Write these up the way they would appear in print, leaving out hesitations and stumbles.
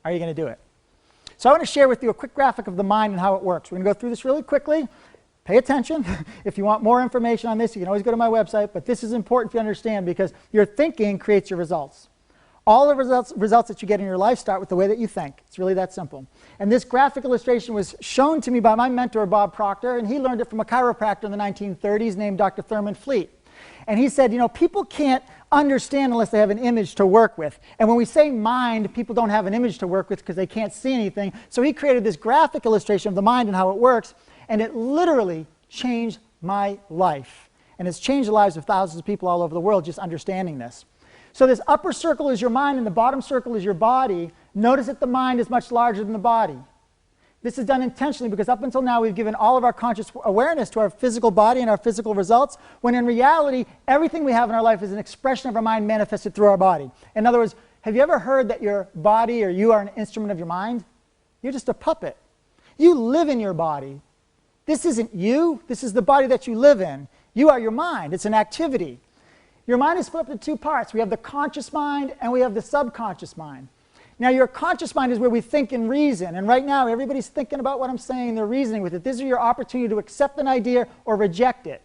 Are you going to do it? So I want to share with you a quick graphic of the mind and how it works. We're going to go through this really quickly. Pay attention. If you want more information on this, you can always go to my website, but this is important for you to understand because your thinking creates your results. All the results that you get in your life start with the way that you think. It's really that simple. And this graphic illustration was shown to me by my mentor, Bob Proctor, and he learned it from a chiropractor in the 1930s named Dr. Thurman Fleet. And he said, you know, people can't understand unless they have an image to work with. And when we say mind, people don't have an image to work with because they can't see anything. So he created this graphic illustration of the mind and how it works, and it literally changed my life. And it's changed the lives of thousands of people all over the world just understanding this. So this upper circle is your mind and the bottom circle is your body. Notice that the mind is much larger than the body. This is done intentionally because up until now we've given all of our conscious awareness to our physical body and our physical results, when in reality everything we have in our life is an expression of our mind manifested through our body. In other words, have you ever heard that your body or you are an instrument of your mind? You're just a puppet. You live in your body. This isn't you. This is the body that you live in. You are your mind. It's an activity. Your mind is split up into two parts. We have the conscious mind and we have the subconscious mind. Now, your conscious mind is where we think and reason. And right now, everybody's thinking about what I'm saying. They're reasoning with it. This is your opportunity to accept an idea or reject it.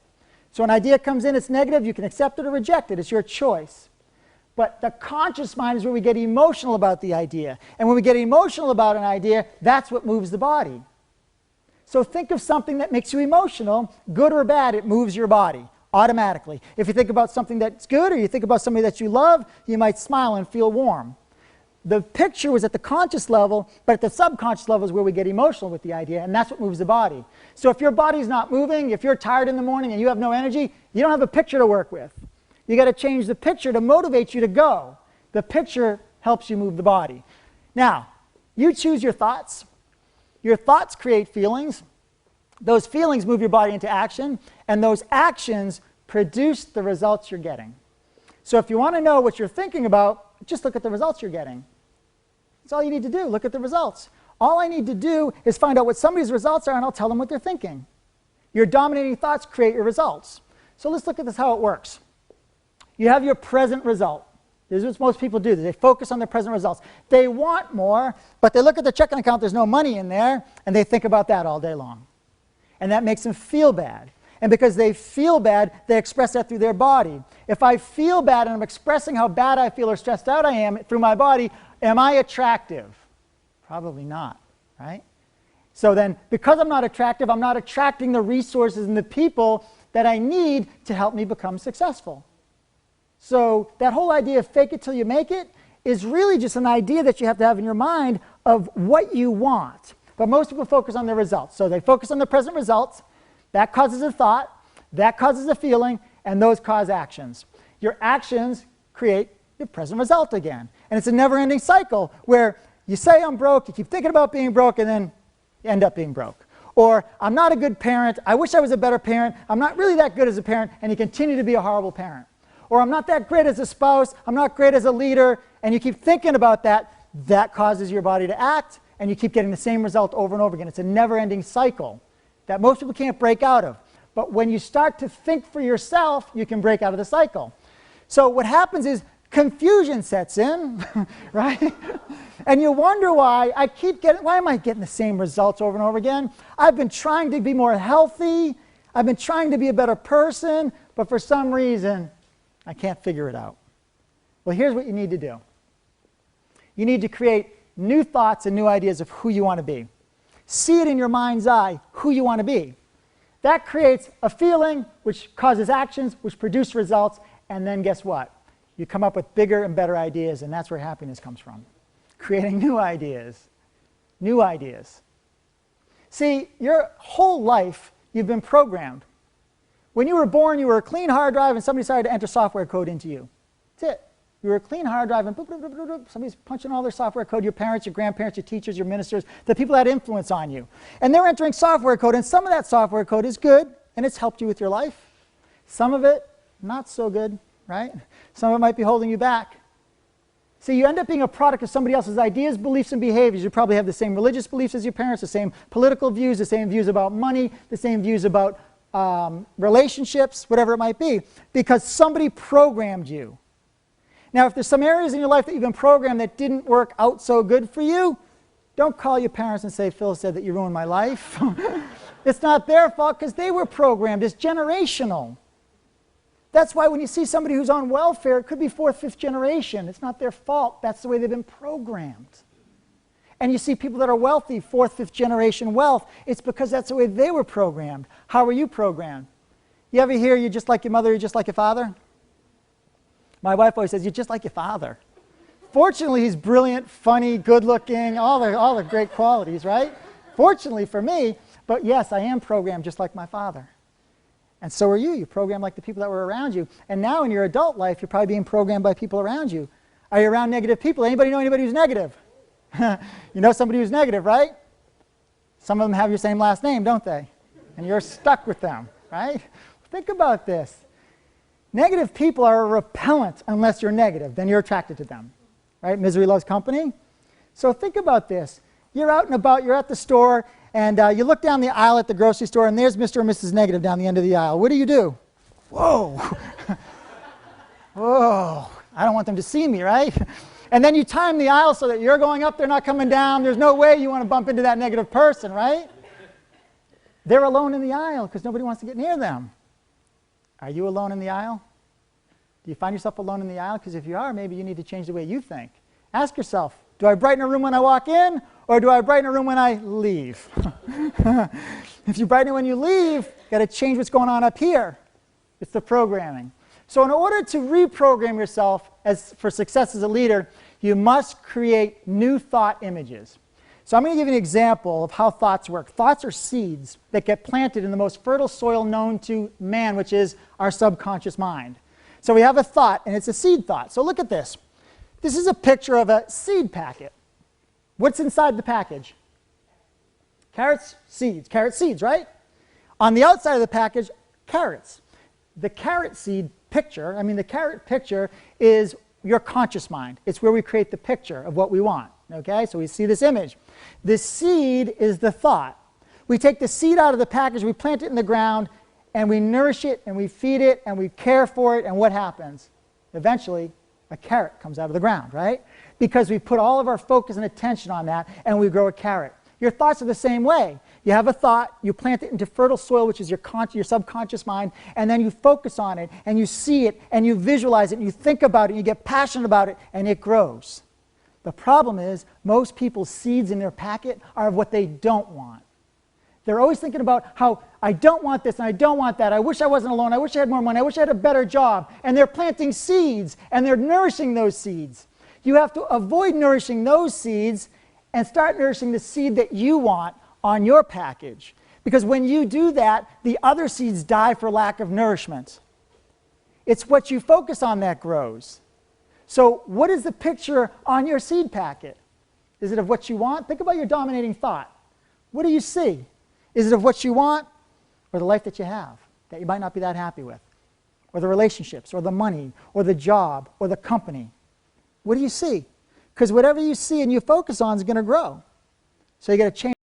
So an idea comes in, it's negative. You can accept it or reject it. It's your choice. But the conscious mind is where we get emotional about the idea. And when we get emotional about an idea, that's what moves the body. So think of something that makes you emotional, good or bad, it moves your body automatically. If you think about something that's good or you think about somebody that you love, you might smile and feel warm. The picture was at the conscious level, but at the subconscious level is where we get emotional with the idea, and that's what moves the body. So if your body's not moving, if you're tired in the morning and you have no energy, you don't have a picture to work with. You got to change the picture to motivate you to go. The picture helps you move the body. Now, you choose your thoughts. Your thoughts create feelings. Those feelings move your body into action, and those actions produce the results you're getting. So if you want to know what you're thinking about, just look at the results you're getting. That's all you need to do. Look at the results. All I need to do is find out what somebody's results are, and I'll tell them what they're thinking. Your dominating thoughts create your results. So let's look at this, how it works. You have your present result. This is what most people do. They focus on their present results. They want more, but they look at the checking account, there's no money in there, and they think about that all day long. And that makes them feel bad. And because they feel bad, they express that through their body. If I feel bad and I'm expressing how bad I feel or stressed out I am through my body, am I attractive? Probably not, right? So then, because I'm not attractive, I'm not attracting the resources and the people that I need to help me become successful. So that whole idea of fake it till you make it is really just an idea that you have to have in your mind of what you want. But most people focus on the results. So they focus on the present results. That causes a thought, that causes a feeling, and those cause actions. Your actions create your present result again. And it's a never-ending cycle where you say I'm broke, you keep thinking about being broke, and then you end up being broke. Or I'm not a good parent, I wish I was a better parent, I'm not really that good as a parent, and you continue to be a horrible parent. Or I'm not that great as a spouse, I'm not great as a leader, and you keep thinking about that. That causes your body to act, and you keep getting the same result over and over again. It's a never-ending cycle that most people can't break out of. But when you start to think for yourself, you can break out of the cycle. So what happens is confusion sets in, right? And you wonder why am I getting the same results over and over again? I've been trying to be more healthy, I've been trying to be a better person, but for some reason, I can't figure it out. Well, here's what you need to do. You need to create new thoughts and new ideas of who you want to be. See it in your mind's eye, who you want to be. That creates a feeling, which causes actions, which produce results, and then guess what? You come up with bigger and better ideas, and that's where happiness comes from. Creating new ideas. New ideas. See, your whole life, you've been programmed. When you were born, you were a clean hard drive, and somebody started to enter software code into you. That's it. You were a clean hard drive, and boop, boop, boop, boop, boop, somebody's punching all their software code, your parents, your grandparents, your teachers, your ministers, the people that had influence on you. And they're entering software code, and some of that software code is good, and it's helped you with your life. Some of it, not so good, right? Some of it might be holding you back. See, you end up being a product of somebody else's ideas, beliefs, and behaviors. You probably have the same religious beliefs as your parents, the same political views, the same views about money, the same views about relationships, whatever it might be, because somebody programmed you. Now, if there's some areas in your life that you've been programmed that didn't work out so good for you, don't call your parents and say, Phil said that you ruined my life. It's not their fault because they were programmed. It's generational. That's why when you see somebody who's on welfare, it could be fourth, fifth generation. It's not their fault. That's the way they've been programmed. And you see people that are wealthy, fourth, fifth generation wealth, it's because that's the way they were programmed. How were you programmed? You ever hear you're just like your mother, you're just like your father? My wife always says, you're just like your father. Fortunately, he's brilliant, funny, good-looking, all the great qualities, right? Fortunately for me, but yes, I am programmed just like my father. And so are you. You're programmed like the people that were around you. And now in your adult life, you're probably being programmed by people around you. Are you around negative people? Anybody know anybody who's negative? You know somebody who's negative, right? Some of them have your same last name, don't they? And you're stuck with them, right? Think about this. Negative people are a repellent unless you're negative. Then you're attracted to them, right? Misery loves company. So think about this. You're out and about, you're at the store, and you look down the aisle at the grocery store, and there's Mr. and Mrs. Negative down the end of the aisle. What do? Whoa. Whoa. I don't want them to see me, right? And then you time the aisle so that you're going up, they're not coming down. There's no way you want to bump into that negative person, right? They're alone in the aisle because nobody wants to get near them. Are you alone in the aisle? Do you find yourself alone in the aisle? Because if you are, maybe you need to change the way you think. Ask yourself, do I brighten a room when I walk in, or do I brighten a room when I leave? If you brighten it when you leave, you've got to change what's going on up here. It's the programming. So in order to reprogram yourself for success as a leader, you must create new thought images. So I'm going to give you an example of how thoughts work. Thoughts are seeds that get planted in the most fertile soil known to man, which is our subconscious mind. So we have a thought, and it's a seed thought. So look at this. This is a picture of a seed packet. What's inside the package? Carrots, seeds, right? On the outside of the package, carrots. The carrot seed picture, the carrot picture is your conscious mind. It's where we create the picture of what we want. Okay, so we see this image. The seed is the thought. We take the seed out of the package, we plant it in the ground, and we nourish it, and we feed it, and we care for it, and what happens? Eventually, a carrot comes out of the ground, right? Because we put all of our focus and attention on that, and we grow a carrot. Your thoughts are the same way. You have a thought, you plant it into fertile soil, which is your subconscious mind, and then you focus on it, and you see it, and you visualize it, and you think about it, and you get passionate about it, and it grows. The problem is, most people's seeds in their packet are of what they don't want. They're always thinking about how, I don't want this, and I don't want that, I wish I wasn't alone, I wish I had more money, I wish I had a better job, and they're planting seeds, and they're nourishing those seeds. You have to avoid nourishing those seeds and start nourishing the seed that you want on your package. Because when you do that, the other seeds die for lack of nourishment. It's what you focus on that grows. So what is the picture on your seed packet? Is it of what you want? Think about your dominating thought. What do you see? Is it of what you want, or the life that you have that you might not be that happy with? Or the relationships, or the money, or the job, or the company? What do you see? Because whatever you see and you focus on is going to grow. So you got to change